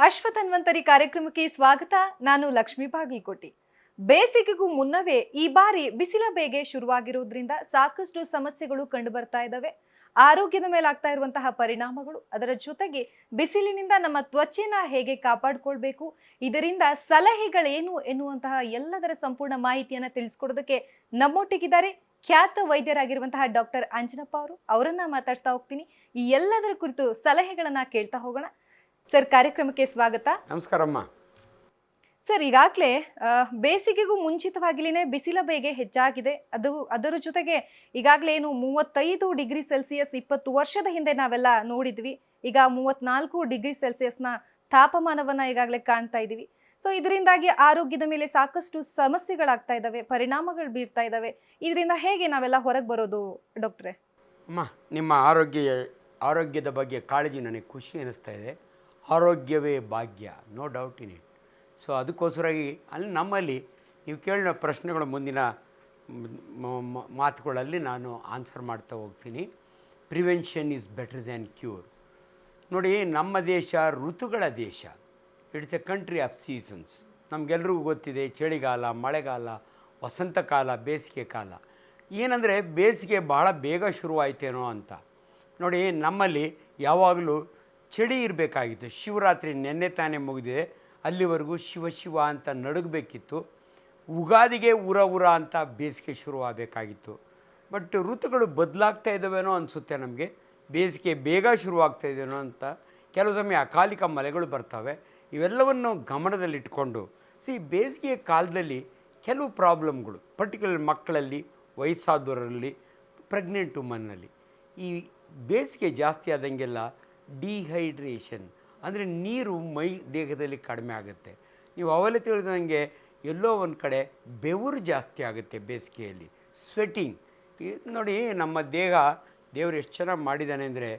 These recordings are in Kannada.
ಅಶ್ವಥನ್ವಂತರಿ ಕಾರ್ಯಕ್ರಮಕ್ಕೆ ಸ್ವಾಗತ. ನಾನು ಲಕ್ಷ್ಮೀ ಬಾಗಲಕೋಟೆ. ಬೇಸಿಗೆಗೂ ಮುನ್ನವೇ ಈ ಬಾರಿ ಬಿಸಿಲ ಬೇಗೆ ಶುರುವಾಗಿರುವುದರಿಂದ ಸಾಕಷ್ಟು ಸಮಸ್ಯೆಗಳು ಕಂಡು ಬರ್ತಾ ಇದ್ದಾವೆ. ಆರೋಗ್ಯದ ಮೇಲೆ ಆಗ್ತಾ ಇರುವಂತಹ ಪರಿಣಾಮಗಳು, ಅದರ ಜೊತೆಗೆ ಬಿಸಿಲಿನಿಂದ ನಮ್ಮ ತ್ವಚೆನ ಹೇಗೆ ಕಾಪಾಡಿಕೊಳ್ಬೇಕು, ಇದರಿಂದ ಸಲಹೆಗಳೇನು ಎನ್ನುವಂತಹ ಎಲ್ಲದರ ಸಂಪೂರ್ಣ ಮಾಹಿತಿಯನ್ನ ತಿಳಿಸ್ಕೊಡೋದಕ್ಕೆ ನಮ್ಮೊಟ್ಟಿಗಿದ್ದಾರೆ ಖ್ಯಾತ ವೈದ್ಯರಾಗಿರುವಂತಹ ಡಾಕ್ಟರ್ ಅಂಜನಪ್ಪ ಅವರನ್ನ ಮಾತಾಡ್ತಾ ಹೋಗ್ತೀನಿ. ಈ ಎಲ್ಲದರ ಕುರಿತು ಸಲಹೆಗಳನ್ನ ಕೇಳ್ತಾ ಹೋಗೋಣ. ಸರ್, ಕಾರ್ಯಕ್ರಮಕ್ಕೆ ಸ್ವಾಗತ. ನಮಸ್ಕಾರಮ್ಮ. ಸರ್, ಈಗಾಗಲೇ ಬೇಸಿಗೆಗೂ ಮುಂಚಿತವಾಗಿಲೇ ಬಿಸಿಲ ಬೇಗೆ ಹೆಚ್ಚಾಗಿದೆ. ಅದರ ಜೊತೆಗೆ ಈಗಾಗಲೇ ಏನು 35 ಡಿಗ್ರಿ ಸೆಲ್ಸಿಯಸ್ 20 ವರ್ಷದ ಹಿಂದೆ ನಾವೆಲ್ಲ ನೋಡಿದ್ವಿ. ಈಗ 34 ಡಿಗ್ರಿ ಸೆಲ್ಸಿಯಸ್ನ ತಾಪಮಾನವನ್ನ ಈಗಾಗಲೇ ಕಾಣ್ತಾ ಇದೀವಿ. ಸೊ ಇದರಿಂದಾಗಿ ಆರೋಗ್ಯದ ಮೇಲೆ ಸಾಕಷ್ಟು ಸಮಸ್ಯೆಗಳಾಗ್ತಾ ಇದ್ದಾವೆ, ಪರಿಣಾಮಗಳು ಬೀರ್ತಾ ಇದ್ದಾವೆ. ಇದರಿಂದ ಹೇಗೆ ನಾವೆಲ್ಲ ಹೊರಗೆ ಬರೋದು ಡಾಕ್ಟ್ರೆ? ಅಮ್ಮ, ನಿಮ್ಮ ಆರೋಗ್ಯದ ಬಗ್ಗೆ ಕಾಳಜಿ ನನಗೆ ಖುಷಿ ಅನ್ನಿಸ್ತಾ ಇದೆ. ಆರೋಗ್ಯವೇ ಭಾಗ್ಯ, no doubt in it. So ಅದಕ್ಕೋಸ್ಕರಾಗಿ ನಮ್ಮಲ್ಲಿ ನೀವು ಕೇಳಿದ ಪ್ರಶ್ನೆಗಳ ಮುಂದಿನ ಮಾತುಗಳಲ್ಲಿ ನಾನು ಆನ್ಸರ್ ಮಾಡ್ತಾ ಹೋಗ್ತೀನಿ. Prevention is better than cure. ನೋಡಿ, ನಮ್ಮ ದೇಶ ಋತುಗಳ ದೇಶ. It's a country of seasons. ನಮಗೆಲ್ರಿಗೂ ಗೊತ್ತಿದೆ, ಚಳಿಗಾಲ, ಮಳೆಗಾಲ, ವಸಂತ ಕಾಲ, ಬೇಸಿಗೆ ಕಾಲ. ಏನಂದರೆ ಬೇಸಿಗೆ ಬಹಳ ಬೇಗ ಶುರುವಾಯಿತೇನೋ ಅಂತ. ನೋಡಿ, ನಮ್ಮಲ್ಲಿ ಯಾವಾಗಲೂ ಚಳಿ ಇರಬೇಕಾಗಿತ್ತು. ಶಿವರಾತ್ರಿ ನೆನ್ನೆ ತಾನೇ ಮುಗಿದಿದೆ, ಅಲ್ಲಿವರೆಗೂ ಶಿವ ಶಿವ ಅಂತ ನಡುಗಬೇಕಿತ್ತು. ಉಗಾದಿಗೆ ಉರ ಉರ ಅಂತ ಬೇಸಿಗೆ ಶುರುವಾಗಬೇಕಾಗಿತ್ತು. ಬಟ್ ಋತುಗಳು ಬದಲಾಗ್ತಾ ಇದ್ದಾವೇನೋ ಅನಿಸುತ್ತೆ ನಮಗೆ. ಬೇಸಿಗೆ ಬೇಗ ಶುರುವಾಗ್ತಾ ಇದೆಯೋ ಅಂತ. ಕೆಲವು ಸಮಯ ಅಕಾಲಿಕ ಮಳೆಗಳು ಬರ್ತವೆ. ಇವೆಲ್ಲವನ್ನು ಗಮನದಲ್ಲಿಟ್ಕೊಂಡು ಬೇಸಿಗೆ ಕಾಲದಲ್ಲಿ ಕೆಲವು ಪ್ರಾಬ್ಲಮ್ಗಳು, ಪರ್ಟಿಕ್ಯುಲರ್ ಮಕ್ಕಳಲ್ಲಿ, ವಯಸ್ಸಾದವರಲ್ಲಿ, ಪ್ರೆಗ್ನೆಂಟ್ ವುಮನ್ನಲ್ಲಿ ಈ ಬೇಸಿಗೆ ಜಾಸ್ತಿ ಆದಂಗೆಲ್ಲ ಡಿಹೈಡ್ರೇಷನ್ ಅಂದರೆ ನೀರು ದೇಹದಲ್ಲಿ ಕಡಿಮೆ ಆಗುತ್ತೆ. ನೀವು ಅವೆಲ್ಲ ತಿಳಿದಂಗೆ ಎಲ್ಲೋ ಒಂದು ಕಡೆ ಬೆವರು ಜಾಸ್ತಿ ಆಗುತ್ತೆ ಬೇಸಿಗೆಯಲ್ಲಿ, ಸ್ವೆಟಿಂಗ್. ನೋಡಿ, ನಮ್ಮ ದೇವರು ಎಷ್ಟು ಚೆನ್ನಾಗಿ ಮಾಡಿದ್ದಾನೆ ಅಂದರೆ,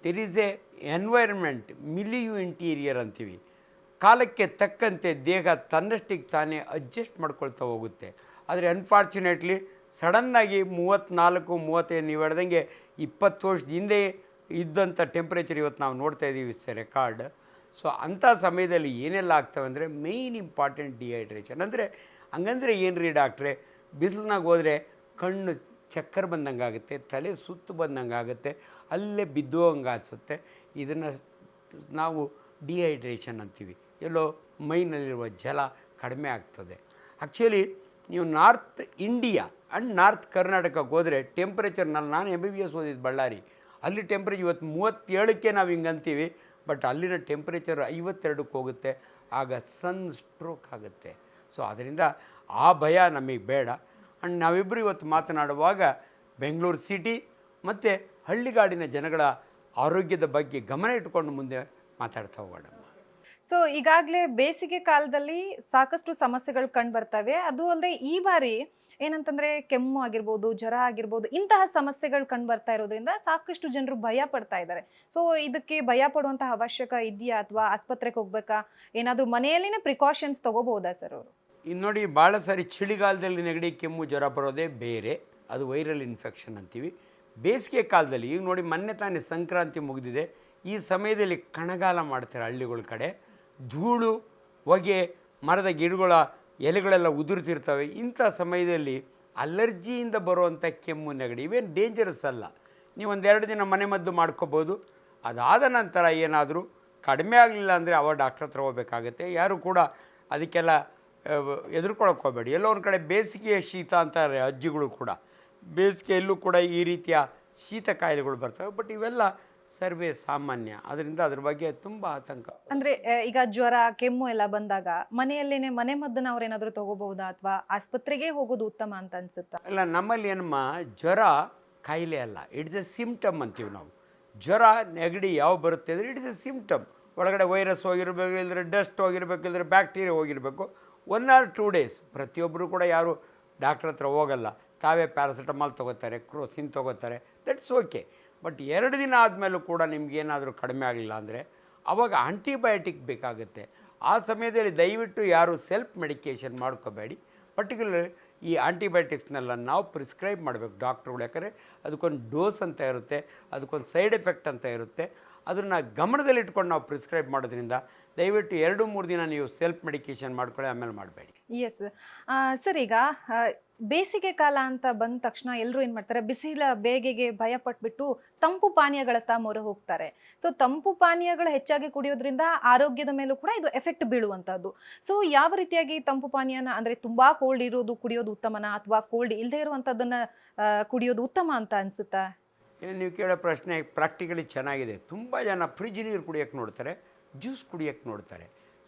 there is a environment, milieu interior ಅಂತೀವಿ. ಕಾಲಕ್ಕೆ ತಕ್ಕಂತೆ ದೇಹ ತನ್ನಷ್ಟಿಗೆ ತಾನೇ ಅಡ್ಜಸ್ಟ್ ಮಾಡ್ಕೊಳ್ತಾ ಹೋಗುತ್ತೆ. ಆದರೆ ಅನ್ಫಾರ್ಚುನೇಟ್ಲಿ ಸಡನ್ನಾಗಿ 34-35 ನೀವು ಹೇಳ್ದಂಗೆ 20 ವರ್ಷದ ಹಿಂದೆ ಇದ್ದಂಥ ಟೆಂಪ್ರೇಚರ್ ಇವತ್ತು ನಾವು ನೋಡ್ತಾ ಇದ್ದೀವಿ ರೆಕಾರ್ಡ್. ಸೊ ಅಂಥ ಸಮಯದಲ್ಲಿ ಏನೆಲ್ಲ ಆಗ್ತವೆ ಅಂದರೆ, ಮೇಯ್ನ್ ಇಂಪಾರ್ಟೆಂಟ್ ಡಿಹೈಡ್ರೇಷನ್. ಹಂಗಂದ್ರೆ ಏನು ರೀ ಡಾಕ್ಟ್ರೆ, ಬಿಸಿಲಿನಾಗ ಹೋದರೆ ಕಣ್ಣು ಚಕ್ಕರ್ ಬಂದಂಗೆ ಆಗುತ್ತೆ, ತಲೆ ಸುತ್ತು ಬಂದಂಗೆ ಆಗುತ್ತೆ, ಅಲ್ಲೇ ಬಿದ್ದೋಂಗೆ ಅನಿಸುತ್ತೆ. ಇದನ್ನು ನಾವು ಡಿಹೈಡ್ರೇಷನ್ ಅಂತೀವಿ. ಎಲ್ಲೋ ಮೈನಲ್ಲಿರುವ ಜಲ ಕಡಿಮೆ ಆಗ್ತದೆ. ಆ್ಯಕ್ಚುಲಿ ನೀವು ನಾರ್ತ್ ಇಂಡಿಯಾ ಆ್ಯಂಡ್ ನಾರ್ತ್ ಕರ್ನಾಟಕಕ್ಕೆ ಹೋದರೆ ಟೆಂಪ್ರೇಚರ್ನಲ್ಲಿ, ನಾನು MBBS ಓದಿದ್ದು ಬಳ್ಳಾರಿ, ಅಲ್ಲಿ ಟೆಂಪ್ರೇಚರ್ ಇವತ್ತು 37ಕ್ಕೆ ನಾವು ಹಿಂಗೆ ಅಂತೀವಿ. ಬಟ್ ಅಲ್ಲಿನ ಟೆಂಪ್ರೇಚರ್ 52ಕ್ಕೆ ಹೋಗುತ್ತೆ. ಆಗ ಸನ್ ಸ್ಟ್ರೋಕ್ ಆಗುತ್ತೆ. ಸೊ ಅದರಿಂದ ಆ ಭಯ ನಮಗೆ ಬೇಡ. ಆ್ಯಂಡ್ ನಾವಿಬ್ಬರು ಇವತ್ತು ಮಾತನಾಡುವಾಗ ಬೆಂಗಳೂರು ಸಿಟಿ ಮತ್ತು ಹಳ್ಳಿಗಾಡಿನ ಜನಗಳ ಆರೋಗ್ಯದ ಬಗ್ಗೆ ಗಮನ ಇಟ್ಕೊಂಡು ಮುಂದೆ ಮಾತಾಡ್ತಾ ಹೋಗೋಣ. ಸೊ ಈಗಾಗಲೇ ಬೇಸಿಗೆ ಕಾಲದಲ್ಲಿ ಸಾಕಷ್ಟು ಸಮಸ್ಯೆಗಳು ಕಂಡು ಬರ್ತವೆ. ಅದು ಅಲ್ಲದೆ ಈ ಬಾರಿ ಏನಂತಂದ್ರೆ ಕೆಮ್ಮು ಆಗಿರ್ಬೋದು, ಜ್ವರ ಆಗಿರ್ಬೋದು, ಇಂತಹ ಸಮಸ್ಯೆಗಳು ಕಂಡು ಬರ್ತಾ ಇರೋದ್ರಿಂದ ಸಾಕಷ್ಟು ಜನರು ಭಯ ಪಡ್ತಾ ಇದ್ದಾರೆ. ಸೊ ಇದಕ್ಕೆ ಭಯ ಪಡುವಂತಹ ಅವಶ್ಯಕ ಇದೆಯಾ, ಅಥವಾ ಆಸ್ಪತ್ರೆಗೆ ಹೋಗ್ಬೇಕಾ, ಏನಾದರೂ ಮನೆಯಲ್ಲಿನೇ ಪ್ರಿಕಾಷನ್ಸ್ ತಗೋಬಹುದಾ ಸರ್ ಅವರು? ಇನ್ನು ನೋಡಿ, ಭಾಳ ಸಾರಿ ಚಳಿಗಾಲದಲ್ಲಿ ನೆಗಡಿ, ಕೆಮ್ಮು, ಜ್ವರ ಬರೋದೇ ಬೇರೆ, ಅದು ವೈರಲ್ ಇನ್ಫೆಕ್ಷನ್ ಅಂತೀವಿ. ಬೇಸಿಗೆ ಕಾಲದಲ್ಲಿ ಈಗ ನೋಡಿ, ಮೊನ್ನೆ ತಾನೇ ಸಂಕ್ರಾಂತಿ ಮುಗಿದಿದೆ. ಈ ಸಮಯದಲ್ಲಿ ಕಣಗಾಲ ಮಾಡ್ತಾರೆ ಹಳ್ಳಿಗಳ ಕಡೆ. ಧೂಳು, ಹೊಗೆ, ಮರದ ಗಿಡಗಳ ಎಲೆಗಳೆಲ್ಲ ಉದುರ್ತಿರ್ತವೆ. ಇಂಥ ಸಮಯದಲ್ಲಿ ಅಲರ್ಜಿಯಿಂದ ಬರುವಂಥ ಕೆಮ್ಮು, ನೆಗಡಿ ಇವೇನು ಡೇಂಜರಸ್ ಅಲ್ಲ. ನೀವು 1-2 ದಿನ ಮನೆ ಮದ್ದು ಮಾಡ್ಕೋಬೋದು. ಅದಾದ ನಂತರ ಏನಾದರೂ ಕಡಿಮೆ ಆಗಲಿಲ್ಲ ಅಂದರೆ ಅವ ಡಾಕ್ಟ್ರ್ ಹತ್ರ ಹೋಗ್ಬೇಕಾಗತ್ತೆ. ಯಾರು ಕೂಡ ಅದಕ್ಕೆಲ್ಲ ಹೆದರ್ಕೊಳಕ್ಕೆ ಹೋಗಬೇಡಿ. ಎಲ್ಲೋ ಒಂದು ಕಡೆ ಬೇಸಿಗೆಯ ಶೀತ ಅಂತಾರೆ ಅಜ್ಜಿಗಳು ಕೂಡ. ಬೇಸಿಗೆಯಲ್ಲೂ ಕೂಡ ಈ ರೀತಿಯ ಶೀತ ಕಾಯಿಲೆಗಳು ಬರ್ತವೆ. ಬಟ್ ಇವೆಲ್ಲ ಸರ್ವೇ ಸಾಮಾನ್ಯ. ಅದರಿಂದ ಅದ್ರ ಬಗ್ಗೆ ತುಂಬ ಆತಂಕ. ಅಂದ್ರೆ ಈಗ ಜ್ವರ, ಕೆಮ್ಮು ಎಲ್ಲ ಬಂದಾಗ ಮನೆಯಲ್ಲೇನೆ ಮನೆ ಮದ್ದನ್ನ ಅವ್ರೇನಾದ್ರೂ ತಗೋಬಹುದಾ, ಅಥವಾ ಆಸ್ಪತ್ರೆಗೆ ಹೋಗೋದು ಉತ್ತಮ ಅಂತ ಅನ್ಸುತ್ತಾ? ಅಲ್ಲ, ನಮ್ಮಲ್ಲಿ ಏನಮ್ಮ, ಜ್ವರ ಕಾಯಿಲೆ ಅಲ್ಲ, ಇಟ್ಸ್ ಎ ಸಿಂಪ್ಟಮ್ ಅಂತೀವಿ ನಾವು. ಜ್ವರ, ನೆಗಡಿ ಯಾವ ಬರುತ್ತೆ ಅಂದರೆ ಇಟ್ಸ್ ಎ ಸಿಂಪ್ಟಮ್. ಒಳಗಡೆ ವೈರಸ್ ಹೋಗಿರಬೇಕು, ಇಲ್ಲದ್ರೆ ಡಸ್ಟ್ ಹೋಗಿರಬೇಕು, ಇಲ್ಲದ್ರೆ ಬ್ಯಾಕ್ಟೀರಿಯಾ ಹೋಗಿರಬೇಕು. 1 or 2 days ಪ್ರತಿಯೊಬ್ಬರು ಕೂಡ ಯಾರು ಡಾಕ್ಟ್ರ್ ಹತ್ರ ಹೋಗಲ್ಲ. ತಾವೇ ಪ್ಯಾರಾಸಿಟಮಾಲ್ ತೊಗೋತಾರೆ, ಕ್ರೋಸಿನ್ ತೊಗೋತಾರೆ, ದಟ್ಸ್ ಓಕೆ. ಬಟ್ 2 ದಿನ ಆದಮೇಲೂ ಕೂಡ ನಿಮಗೇನಾದರೂ ಕಡಿಮೆ ಆಗಲಿಲ್ಲ ಅಂದರೆ ಆವಾಗ ಆಂಟಿಬಯೋಟಿಕ್ ಬೇಕಾಗುತ್ತೆ. ಆ ಸಮಯದಲ್ಲಿ ದಯವಿಟ್ಟು ಯಾರು ಸೆಲ್ಫ್ ಮೆಡಿಕೇಷನ್ ಮಾಡ್ಕೋಬೇಡಿ. ಪರ್ಟಿಕ್ಯುಲರ್ ಈ ಆಂಟಿಬಯೋಟಿಕ್ಸ್ನೆಲ್ಲ ನಾವು ಪ್ರಿಸ್ಕ್ರೈಬ್ ಮಾಡಬೇಕು ಡಾಕ್ಟ್ರುಗಳು. ಯಾಕಂದರೆ ಅದಕ್ಕೊಂದು ಡೋಸ್ ಅಂತ ಇರುತ್ತೆ, ಅದಕ್ಕೊಂದು ಸೈಡ್ ಎಫೆಕ್ಟ್ ಅಂತ ಇರುತ್ತೆ. ಅದನ್ನು ಗಮನದಲ್ಲಿಟ್ಕೊಂಡು ನಾವು ಪ್ರಿಸ್ಕ್ರೈಬ್ ಮಾಡೋದ್ರಿಂದ ದಯವಿಟ್ಟು 2-3 ದಿನ ನೀವು ಸೆಲ್ಫ್ ಮೆಡಿಕೇಷನ್ ಮಾಡ್ಕೊಳ್ಳಿ, ಆಮೇಲೆ ಮಾಡಬೇಡಿ. ಎಸ್ ಸರ್, ಈಗ ಬೇಸಿಗೆ ಕಾಲ ಅಂತ ಬಂದ ತಕ್ಷಣ ಎಲ್ಲರೂ ಏನು ಮಾಡ್ತಾರೆ, ಬಿಸಿಲ ಬೇಗೆಗೆ ಭಯ ಪಟ್ಬಿಟ್ಟು ತಂಪು ಪಾನೀಯಗಳತ್ತ ಮೊರೆ ಹೋಗ್ತಾರೆ. ಸೊ ತಂಪು ಪಾನೀಯಗಳು ಹೆಚ್ಚಾಗಿ ಕುಡಿಯೋದ್ರಿಂದ ಆರೋಗ್ಯದ ಮೇಲೂ ಕೂಡ ಇದು ಎಫೆಕ್ಟ್ ಬೀಳುವಂಥದ್ದು. ಸೊ ಯಾವ ರೀತಿಯಾಗಿ ತಂಪು ಪಾನೀಯನ ಅಂದರೆ ತುಂಬಾ ಕೋಲ್ಡ್ ಇರೋದು ಕುಡಿಯೋದು ಉತ್ತಮನ, ಅಥವಾ ಕೋಲ್ಡ್ ಇಲ್ಲದೆ ಇರುವಂಥದ್ದನ್ನು ಕುಡಿಯೋದು ಉತ್ತಮ ಅಂತ ಅನಿಸುತ್ತಾ? ನೀವು ಕೇಳೋ ಪ್ರಶ್ನೆ ಪ್ರಾಕ್ಟಿಕಲಿ ಚೆನ್ನಾಗಿದೆ. ತುಂಬ ಜನ ಫ್ರಿಜ್ ನೀರು ಕುಡಿಯೋಕ್ಕೆ ನೋಡ್ತಾರೆ, ಜ್ಯೂಸ್ ಕುಡಿಯೋಕ್ಕೆ ನೋಡ್ತಾರೆ.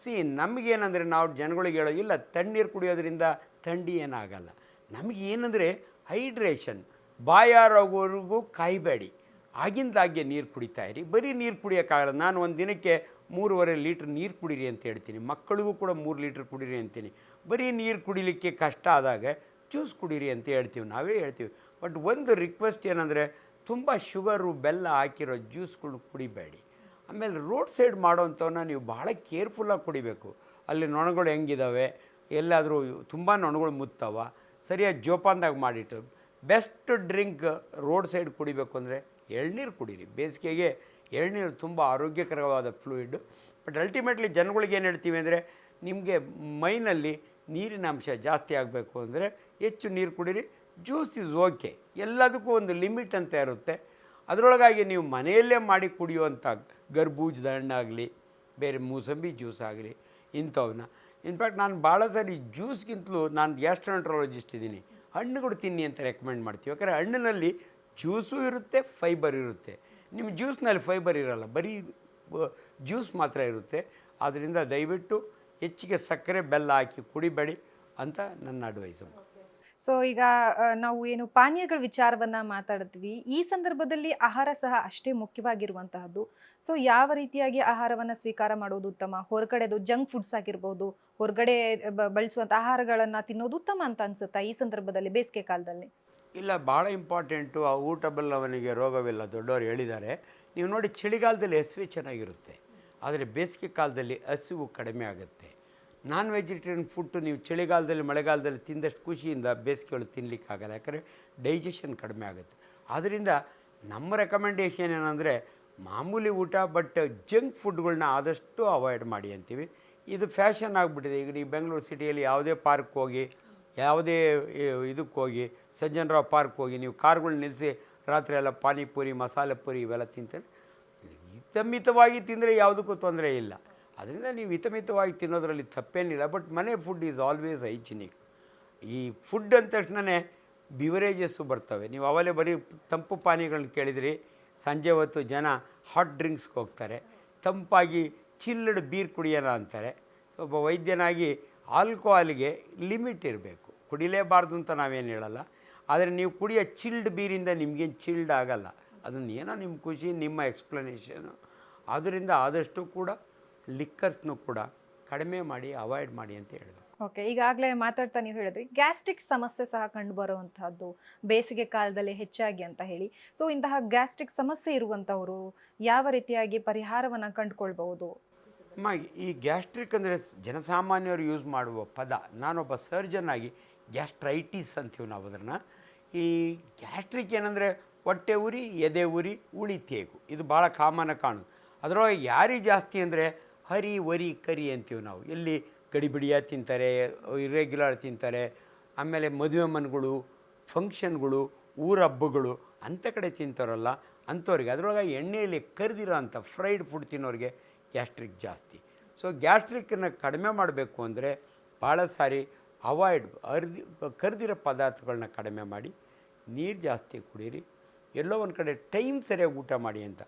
ನಮಗೇನಂದರೆ ನಾವು ಜನಗಳಿಗೆ ಹೇಳೋ ಇಲ್ಲ, ತಣ್ಣೀರು ಕುಡಿಯೋದ್ರಿಂದ ಥಂಡಿ ಏನಾಗಲ್ಲ. ನಮಗೇನೆಂದರೆ ಹೈಡ್ರೇಷನ್, ಬಾಯಾರೋಗೋವರೆಗೂ ಕಾಯಬೇಡಿ, ಆಗಿಂದಾಗೆ ನೀರು ಕುಡಿತಾಯಿರಿ. ಬರೀ ನೀರು ಕುಡಿಯೋಕ್ಕಾಗಲ್ಲ. ನಾನು ಒಂದು ದಿನಕ್ಕೆ 3.5 ಲೀಟ್ರ್ ನೀರು ಕುಡೀರಿ ಅಂತ ಹೇಳ್ತೀನಿ. ಮಕ್ಕಳಿಗೂ ಕೂಡ 3 ಲೀಟ್ರ್ ಕುಡೀರಿ ಅಂತೀನಿ. ಬರೀ ನೀರು ಕುಡಿಲಿಕ್ಕೆ ಕಷ್ಟ ಆದಾಗ ಜ್ಯೂಸ್ ಕುಡೀರಿ ಅಂತ ಹೇಳ್ತೀವಿ, ನಾವೇ ಹೇಳ್ತೀವಿ. ಬಟ್ ಒಂದು ರಿಕ್ವೆಸ್ಟ್ ಏನಂದರೆ, ತುಂಬ ಶುಗರು ಬೆಲ್ಲ ಹಾಕಿರೋ ಜ್ಯೂಸ್ಗಳು ಕುಡಿಬೇಡಿ. ಆಮೇಲೆ ರೋಡ್ ಸೈಡ್ ಮಾಡೋವಂಥವನ್ನ ನೀವು ಭಾಳ ಕೇರ್ಫುಲ್ಲಾಗಿ ಕುಡಿಬೇಕು. ಅಲ್ಲಿ ನೊಣಗಳು ಹೆಂಗಿದ್ದಾವೆ, ಎಲ್ಲಾದರೂ ತುಂಬ ನೊಣಗಳು ಮುತ್ತವ, ಸರಿಯಾಗಿ ಜೋಪಾನದಾಗ ಮಾಡಿಟ್ಟು. ಬೆಸ್ಟ್ ಡ್ರಿಂಕ್ ರೋಡ್ ಸೈಡ್ ಕುಡಿಬೇಕು ಅಂದರೆ ಎಳ್ನೀರು ಕುಡೀರಿ. ಬೇಸಿಗೆಗೆ ಎಳ್ನೀರು ತುಂಬ ಆರೋಗ್ಯಕರವಾದ ಫ್ಲೂಯಿಡ್. ಬಟ್ ಅಲ್ಟಿಮೇಟ್ಲಿ ಜನಗಳಿಗೆ ಏನು ಹೇಳ್ತೀವಿ ಅಂದರೆ, ನಿಮಗೆ ಮೈನಲ್ಲಿ ನೀರಿನ ಅಂಶ ಜಾಸ್ತಿ ಆಗಬೇಕು ಅಂದರೆ ಹೆಚ್ಚು ನೀರು ಕುಡೀರಿ. ಜ್ಯೂಸ್ ಈಸ್ ಓಕೆ, ಎಲ್ಲದಕ್ಕೂ ಒಂದು ಲಿಮಿಟ್ ಅಂತ ಇರುತ್ತೆ. ಅದರೊಳಗಾಗಿ ನೀವು ಮನೆಯಲ್ಲೇ ಮಾಡಿ ಕುಡಿಯುವಂಥ ಗರ್ಬೂಜದ ಹಣ್ಣಾಗಲಿ, ಬೇರೆ ಮೂಸಂಬಿ ಜ್ಯೂಸ್ ಆಗಲಿ, ಇಂಥವನ್ನ. ಇನ್ಫ್ಯಾಕ್ಟ್ ನಾನು ಭಾಳ ಸಾರಿ ಜ್ಯೂಸ್ಗಿಂತಲೂ, ನಾನು ಗ್ಯಾಸ್ಟ್ರೋಎಂಟ್ರಾಲಜಿಸ್ಟ್ ಇದ್ದೀನಿ, ಹಣ್ಣುಗಳು ತಿನ್ನಿ ಅಂತ ರೆಕಮೆಂಡ್ ಮಾಡ್ತೀವಿ. ಯಾಕಂದರೆ ಹಣ್ಣಿನಲ್ಲಿ ಜ್ಯೂಸು ಇರುತ್ತೆ, ಫೈಬರ್ ಇರುತ್ತೆ. ನಿಮ್ಮ ಜ್ಯೂಸ್ನಲ್ಲಿ ಫೈಬರ್ ಇರೋಲ್ಲ, ಬರೀ ಜ್ಯೂಸ್ ಮಾತ್ರ ಇರುತ್ತೆ. ಆದ್ದರಿಂದ ದಯವಿಟ್ಟು ಹೆಚ್ಚಿಗೆ ಸಕ್ಕರೆ ಬೆಲ್ಲ ಹಾಕಿ ಕುಡಿಬೇಡಿ ಅಂತ ನನ್ನ ಅಡ್ವೈಸು. ಸೊ ಈಗ ನಾವು ಏನು ಪಾನೀಯಗಳ ವಿಚಾರವನ್ನ ಮಾತಾಡ್ತೀವಿ, ಈ ಸಂದರ್ಭದಲ್ಲಿ ಆಹಾರ ಸಹ ಅಷ್ಟೇ ಮುಖ್ಯವಾಗಿರುವಂತಹದ್ದು. ಸೊ ಯಾವ ರೀತಿಯಾಗಿ ಆಹಾರವನ್ನ ಸ್ವೀಕಾರ ಮಾಡೋದು ಉತ್ತಮ? ಹೊರಗಡೆದು ಜಂಕ್ ಫುಡ್ಸ್ ಆಗಿರ್ಬೋದು, ಹೊರಗಡೆ ಬಳಸುವಂಥ ಆಹಾರಗಳನ್ನು ತಿನ್ನೋದು ಉತ್ತಮ ಅಂತ ಅನ್ಸುತ್ತಾ ಈ ಸಂದರ್ಭದಲ್ಲಿ, ಬೇಸಿಗೆ ಕಾಲದಲ್ಲಿ? ಇಲ್ಲ, ಭಾಳ ಇಂಪಾರ್ಟೆಂಟು. ಆ ಊಟ ಬಲ್ಲವನಿಗೆ ರೋಗವಿಲ್ಲ, ದೊಡ್ಡವರು ಹೇಳಿದ್ದಾರೆ. ನೀವು ನೋಡಿ, ಚಳಿಗಾಲದಲ್ಲಿ ಹಸಿವೆ ಚೆನ್ನಾಗಿರುತ್ತೆ, ಆದರೆ ಬೇಸಿಗೆ ಕಾಲದಲ್ಲಿ ಹಸಿವು ಕಡಿಮೆ ಆಗುತ್ತೆ. ನಾನ್ ವೆಜಿಟೇರಿಯನ್ ಫುಡ್ಡು ನೀವು ಚಳಿಗಾಲದಲ್ಲಿ ಮಳೆಗಾಲದಲ್ಲಿ ತಿಂದಷ್ಟು ಖುಷಿಯಿಂದ ಬೇಸಿಗೆಗಳು ತಿನ್ನಲಿಕ್ಕಾಗಲ್ಲ, ಯಾಕಂದರೆ ಡೈಜೆಷನ್ ಕಡಿಮೆ ಆಗುತ್ತೆ. ಆದ್ದರಿಂದ ನಮ್ಮ ರೆಕಮೆಂಡೇಷನ್ ಏನಂದರೆ, ಮಾಮೂಲಿ ಊಟ, ಬಟ್ ಜಂಕ್ ಫುಡ್ಗಳನ್ನ ಆದಷ್ಟು ಅವಾಯ್ಡ್ ಮಾಡಿ ಅಂತೀವಿ. ಇದು ಫ್ಯಾಷನ್ ಆಗಿಬಿಟ್ಟಿದೆ. ಈಗ ನೀವು ಬೆಂಗಳೂರು ಸಿಟಿಯಲ್ಲಿ ಯಾವುದೇ ಪಾರ್ಕ್ ಹೋಗಿ, ಯಾವುದೇ ಇದಕ್ಕೆ ಹೋಗಿ, ಸಜ್ಜನರಾವ್ ಪಾರ್ಕ್ ಹೋಗಿ, ನೀವು ಕಾರ್ಗಳು ನಿಲ್ಲಿಸಿ ರಾತ್ರಿ ಎಲ್ಲ ಪಾನಿಪುರಿ, ಮಸಾಲೆ ಪುರಿ ಇವೆಲ್ಲ ತಿಂತಾರೆ. ಹಿತಮಿತವಾಗಿ ತಿಂದರೆ ಯಾವುದಕ್ಕೂ ತೊಂದರೆ ಇಲ್ಲ. ಅದರಿಂದ ನೀವು ಹಿತಮಿತವಾಗಿ ತಿನ್ನೋದ್ರಲ್ಲಿ ತಪ್ಪೇನಿಲ್ಲ. ಬಟ್ ಮನೆ ಫುಡ್ ಈಸ್ ಆಲ್ವೇಸ್ ಹೈಜಿನಿಕ್. ಈ ಫುಡ್ ಅಂದ ತಕ್ಷಣವೇ ಬಿವರೇಜಸ್ಸು ಬರ್ತವೆ. ನೀವು ಅವಲೇ ಬರೀ ತಂಪು ಪಾನೀಯಗಳನ್ನ ಕೇಳಿದ್ರಿ. ಸಂಜೆ ಹೊತ್ತು ಜನ ಹಾಟ್ ಡ್ರಿಂಕ್ಸ್ಗೆ ಹೋಗ್ತಾರೆ, ತಂಪಾಗಿ ಚಿಲ್ಡ್ ಬೀರ್ ಕುಡಿಯೋಣ ಅಂತಾರೆ. ಸೊ ಒಬ್ಬ ವೈದ್ಯನಾಗಿ ಆಲ್ಕೋಹಾಲಿಗೆ ಲಿಮಿಟ್ ಇರಬೇಕು, ಕುಡಿಲೇಬಾರ್ದು ಅಂತ ನಾವೇನು ಹೇಳಲ್ಲ. ಆದರೆ ನೀವು ಕುಡಿಯೋ ಚಿಲ್ಡ್ ಬೀರಿಂದ ನಿಮಗೇನು ಚಿಲ್ಡ್ ಆಗಲ್ಲ, ಅದನ್ನು ಏನೋ ನಿಮ್ಮ ಖುಷಿ, ನಿಮ್ಮ ಎಕ್ಸ್ಪ್ಲನೇಷನು. ಆದ್ದರಿಂದ ಆದಷ್ಟು ಕೂಡ ಲಿಕ್ಕರ್ಸ್ನು ಕೂಡ ಕಡಿಮೆ ಮಾಡಿ, ಅವಾಯ್ಡ್ ಮಾಡಿ ಅಂತ ಹೇಳಿದ್ರು. ಓಕೆ, ಈಗಾಗಲೇ ಮಾತಾಡ್ತಾ ನೀವು ಹೇಳಿದ್ರಿ ಗ್ಯಾಸ್ಟ್ರಿಕ್ ಸಮಸ್ಯೆ ಸಹ ಕಂಡು ಬರುವಂತಹದ್ದು ಬೇಸಿಗೆ ಕಾಲದಲ್ಲಿ ಹೆಚ್ಚಾಗಿ ಅಂತ ಹೇಳಿ. ಸೊ ಇಂತಹ ಗ್ಯಾಸ್ಟ್ರಿಕ್ ಸಮಸ್ಯೆ ಇರುವಂಥವರು ಯಾವ ರೀತಿಯಾಗಿ ಪರಿಹಾರವನ್ನು ಕಂಡುಕೊಳ್ಬಹುದು? ಅಮ್ಮ, ಈ ಗ್ಯಾಸ್ಟ್ರಿಕ್ ಅಂದರೆ ಜನಸಾಮಾನ್ಯರು ಯೂಸ್ ಮಾಡುವ ಪದ. ನಾನೊಬ್ಬ ಸರ್ಜನ್ ಆಗಿ ಗ್ಯಾಸ್ಟ್ರೈಟಿಸ್ ಅಂತೀವಿ ನಾವು ಅದನ್ನು. ಈ ಗ್ಯಾಸ್ಟ್ರಿಕ್ ಏನಂದರೆ ಹೊಟ್ಟೆ ಉರಿ, ಎದೆ ಉರಿ, ಉಳಿ ತೇಗು, ಇದು ಭಾಳ ಕಾಮನ ಕಾಣು. ಅದರೊಳಗೆ ಯಾರಿಗೆ ಜಾಸ್ತಿ ಅಂದರೆ ಹರಿ, ವರಿ, ಕರಿ ಅಂತೀವಿ ನಾವು. ಎಲ್ಲಿ ಗಡಿಬಿಡಿಯ ತಿಂತಾರೆ, ಇರ್ರೆಗ್ಯುಲರ್ ತಿಂತಾರೆ, ಆಮೇಲೆ ಮದುವೆ ಮನೆಗಳು, ಫಂಕ್ಷನ್ಗಳು, ಊರ ಹಬ್ಬಗಳು ಅಂಥ ಕಡೆ ತಿಂತಾರಲ್ಲ ಅಂಥವ್ರಿಗೆ. ಅದರೊಳಗೆ ಎಣ್ಣೆಯಲ್ಲಿ ಕರೆದಿರೋ ಅಂಥ ಫ್ರೈಡ್ ಫುಡ್ ತಿನ್ನೋರಿಗೆ ಗ್ಯಾಸ್ಟ್ರಿಕ್ ಜಾಸ್ತಿ. ಸೊ ಗ್ಯಾಸ್ಟ್ರಿಕ್ಕನ್ನು ಕಡಿಮೆ ಮಾಡಬೇಕು ಅಂದರೆ ಭಾಳ ಸಾರಿ ಅವಾಯ್ಡ್, ಕರೆದಿರೋ ಪದಾರ್ಥಗಳನ್ನ ಕಡಿಮೆ ಮಾಡಿ, ನೀರು ಜಾಸ್ತಿ ಕುಡೀರಿ, ಎಲ್ಲೋ ಒಂದು ಕಡೆ ಟೈಮ್ ಸರಿಯಾಗಿ ಊಟ ಮಾಡಿ ಅಂತ.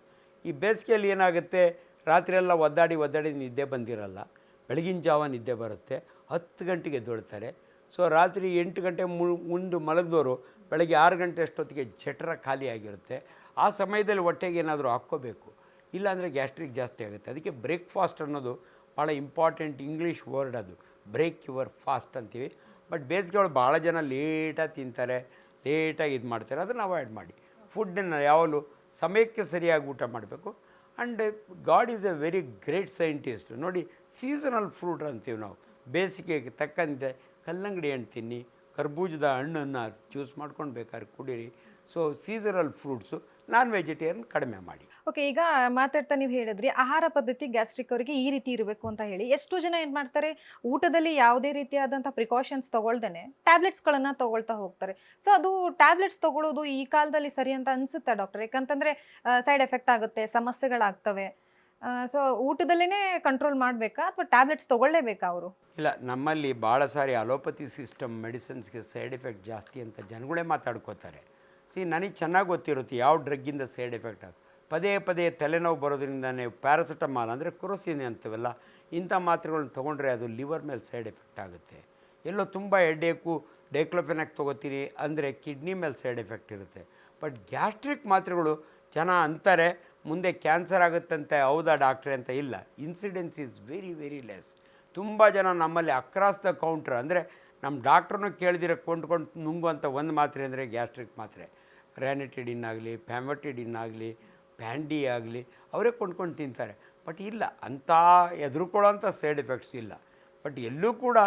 ಈ ಬೇಸಿಗೆಯಲ್ಲಿ ಏನಾಗುತ್ತೆ, ರಾತ್ರಿಯೆಲ್ಲ ಒದ್ದಾಡಿ ನಿದ್ದೆ ಬಂದಿರಲ್ಲ, ಬೆಳಗಿನ ಜಾವ ನಿದ್ದೆ ಬರುತ್ತೆ, 10 ಗಂಟೆಗೆ ಎದ್ದೇಳ್ತಾರೆ. ಸೊ ರಾತ್ರಿ 8 ಗಂಟೆ ಮುಂದೆ ಮಲಗಿದವರು ಬೆಳಗ್ಗೆ 6 ಗಂಟೆ ಅಷ್ಟೊತ್ತಿಗೆ ಜಠರ ಖಾಲಿಯಾಗಿರುತ್ತೆ. ಆ ಸಮಯದಲ್ಲಿ ಹೊಟ್ಟೆಗೆ ಏನಾದರೂ ಹಾಕ್ಕೋಬೇಕು, ಇಲ್ಲಾಂದರೆ ಗ್ಯಾಸ್ಟ್ರಿಕ್ ಜಾಸ್ತಿ ಆಗುತ್ತೆ. ಅದಕ್ಕೆ ಬ್ರೇಕ್ಫಾಸ್ಟ್ ಅನ್ನೋದು ಭಾಳ ಇಂಪಾರ್ಟೆಂಟ್ ಇಂಗ್ಲೀಷ್ ವರ್ಡ್, ಅದು ಬ್ರೇಕ್ ಯುವರ್ ಫಾಸ್ಟ್ ಅಂತೀವಿ. ಬಟ್ ಬೇಸಿಗೆಗಳು ಭಾಳ ಜನ ಲೇಟಾಗಿ ತಿಂತಾರೆ, ಲೇಟಾಗಿ ಇದು ಮಾಡ್ತಾರೆ. ಅದನ್ನು ಅವಾಯ್ಡ್ ಮಾಡಿ. ಫುಡ್ಡನ್ನು ಯಾವಾಗಲೂ ಸಮಯಕ್ಕೆ ಸರಿಯಾಗಿ ಊಟ ಮಾಡಬೇಕು. And god is A very great scientist. ನೋಡಿ, ಸೀಸನಲ್ ಫ್ರೂಟ್ ಅಂತೀವಿ ನಾವು. ಬೇಸಿಗೆಗೆ ತಕ್ಕಂತೆ ಕಲ್ಲಂಗಡಿ ಹಣ್ಣು ತಿನ್ನಿ, ಕರ್ಬೂಜದ ಹಣ್ಣನ್ನು ಜ್ಯೂಸ್ ಮಾಡ್ಕೊಂಡು ಬೇಕಾದ್ರೆ ಕುಡೀರಿ. So seasonal fruits non vegetarian ಕಡಿಮೆ ಮಾಡಿ. ಓಕೆ, ಈಗ ಮಾತಾಡ್ತಾ ನೀವು ಹೇಳಿದ್ರಿ ಆಹಾರ ಪದ್ಧತಿ ಗ್ಯಾಸ್ಟ್ರಿಕ್ ಅವರಿಗೆ ಈ ರೀತಿ ಇರಬೇಕು ಅಂತ ಹೇಳಿ. ಎಷ್ಟು ಜನ ಏನು ಮಾಡ್ತಾರೆ, ಊಟದಲ್ಲಿ ಯಾವುದೇ ರೀತಿಯಾದಂಥ ಪ್ರಿಕಾಷನ್ಸ್ ತಗೊಳ್ದೇನೆ ಟ್ಯಾಬ್ಲೆಟ್ಸ್ಗಳನ್ನು ತಗೊಳ್ತಾ ಹೋಗ್ತಾರೆ. ಸೊ ಅದು ಟ್ಯಾಬ್ಲೆಟ್ಸ್ ತಗೊಳ್ಳೋದು ಈ ಕಾಲದಲ್ಲಿ ಸರಿ ಅಂತ ಅನಿಸುತ್ತಾ ಡಾಕ್ಟರ್? ಯಾಕಂತಂದರೆ ಸೈಡ್ ಎಫೆಕ್ಟ್ ಆಗುತ್ತೆ, ಸಮಸ್ಯೆಗಳಾಗ್ತವೆ. ಸೊ ಊಟದಲ್ಲೇ ಕಂಟ್ರೋಲ್ ಮಾಡಬೇಕಾ ಅಥವಾ ಟ್ಯಾಬ್ಲೆಟ್ಸ್ ತಗೊಳ್ಳೇಬೇಕಾ ಅವರು? ಇಲ್ಲ, ನಮ್ಮಲ್ಲಿ ಭಾಳ ಸಾರಿ ಅಲೋಪತಿ ಸಿಸ್ಟಮ್ ಮೆಡಿಸಿನ್ಸ್ಗೆ ಸೈಡ್ ಎಫೆಕ್ಟ್ ಜಾಸ್ತಿ ಅಂತ ಜನಗಳೇ ಮಾತಾಡ್ಕೋತಾರೆ. ನನಗೆ ಚೆನ್ನಾಗಿ ಗೊತ್ತಿರುತ್ತೆ ಯಾವ ಡ್ರಗ್ಗಿಂದ ಸೈಡ್ ಎಫೆಕ್ಟ್ ಆಗುತ್ತೆ. ಪದೇ ಪದೇ ತಲೆನೋವು ಬರೋದ್ರಿಂದ ನೀವು ಪ್ಯಾರಾಸಿಟಮಾಲ್ ಅಂದರೆ ಕುರೋಸಿನ್ ಅಂತೀವಲ್ಲ, ಇಂಥ ಮಾತ್ರೆಗಳನ್ನ ತೊಗೊಂಡ್ರೆ ಅದು ಲಿವರ್ ಮೇಲೆ ಸೈಡ್ ಎಫೆಕ್ಟ್ ಆಗುತ್ತೆ. ಎಲ್ಲೋ ತುಂಬ ಹೆಡ್ಡೇಕು ಡೈಕ್ಲೋಫೆನಾಕ್ ತೊಗೋತೀರಿ ಅಂದರೆ ಕಿಡ್ನಿ ಮೇಲೆ ಸೈಡ್ ಎಫೆಕ್ಟ್ ಇರುತ್ತೆ. ಬಟ್ ಗ್ಯಾಸ್ಟ್ರಿಕ್ ಮಾತ್ರೆಗಳು ಜನ ಅಂತಾರೆ ಮುಂದೆ ಕ್ಯಾನ್ಸರ್ ಆಗುತ್ತಂತೆ, ಹೌದಾ ಡಾಕ್ಟ್ರೆ ಅಂತ. ಇಲ್ಲ, incidence is very very less. ತುಂಬ ಜನ ನಮ್ಮಲ್ಲಿ ಅಕ್ರಾಸ್ ದ ಕೌಂಟ್ರ್ ಅಂದರೆ ನಮ್ಮ ಡಾಕ್ಟ್ರನ್ನೂ ಕೇಳಿದಿರ ಕೊಂಡ್ಕೊಂಡು ನುಂಗುವಂಥ ಒಂದು ಮಾತ್ರೆ ಅಂದರೆ ಗ್ಯಾಸ್ಟ್ರಿಕ್ ಮಾತ್ರೆ. ರ್ಯಾನಿಟಿಡಿನ್ ಆಗಲಿ, ಫ್ಯಾಮಟಿಡಿನ್ ಆಗಲಿ, ಪ್ಯಾಂಡಿ ಆಗಲಿ ಅವರೇ ಕೊಂಡ್ಕೊಂಡು ತಿಂತಾರೆ. ಬಟ್ ಇಲ್ಲ, ಅಂಥ ಹೆದರ್ಕೊಳ್ಳೋಂಥ ಸೈಡ್ ಎಫೆಕ್ಟ್ಸ್ ಇಲ್ಲ. ಬಟ್ ಎಲ್ಲೂ ಕೂಡ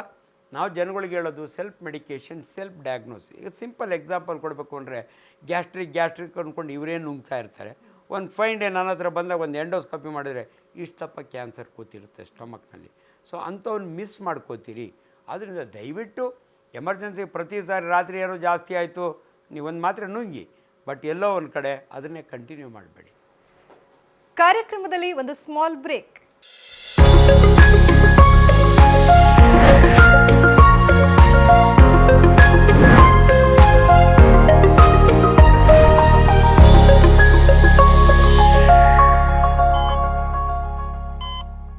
ನಾವು ಜನಗಳಿಗೆ ಹೇಳೋದು ಸೆಲ್ಫ್ ಮೆಡಿಕೇಷನ್, ಸೆಲ್ಫ್ ಡಯಾಗ್ನೋಸ್. ಈಗ ಸಿಂಪಲ್ ಎಕ್ಸಾಂಪಲ್ ಕೊಡಬೇಕು ಅಂದರೆ ಗ್ಯಾಸ್ಟ್ರಿಕ್ ಅಂದ್ಕೊಂಡು ಇವರೇ ನುಂಗ್ತಾ ಇರ್ತಾರೆ. ಒಂದು ಫೈನ್ ಡೇ ನನ್ನ ಹತ್ರ ಬಂದಾಗ ಒಂದು ಎಂಡೋಸ್ಕೋಪಿ ಮಾಡಿದರೆ ಇಷ್ಟು ತಪ್ಪ ಕ್ಯಾನ್ಸರ್ ಕೂತಿರುತ್ತೆ ಸ್ಟಮಕ್ನಲ್ಲಿ. ಸೊ ಅಂಥವ್ನು ಮಿಸ್ ಮಾಡ್ಕೋತೀರಿ. ಆದ್ದರಿಂದ ದಯವಿಟ್ಟು ಎಮರ್ಜೆನ್ಸಿ ಪ್ರತಿ ಸಾರಿ ರಾತ್ರಿ ಏನೋ ಜಾಸ್ತಿ ಆಯಿತು ನೀವೊಂದು ಮಾತ್ರೆ ನುಂಗಿ, ಬಟ್ ಎಲ್ಲೋ ಒಂದು ಕಡೆ ಅದನ್ನೇ ಕಂಟಿನ್ಯೂ ಮಾಡಬೇಡಿ. ಕಾರ್ಯಕ್ರಮದಲ್ಲಿ ಒಂದು ಸ್ಮಾಲ್ ಬ್ರೇಕ್.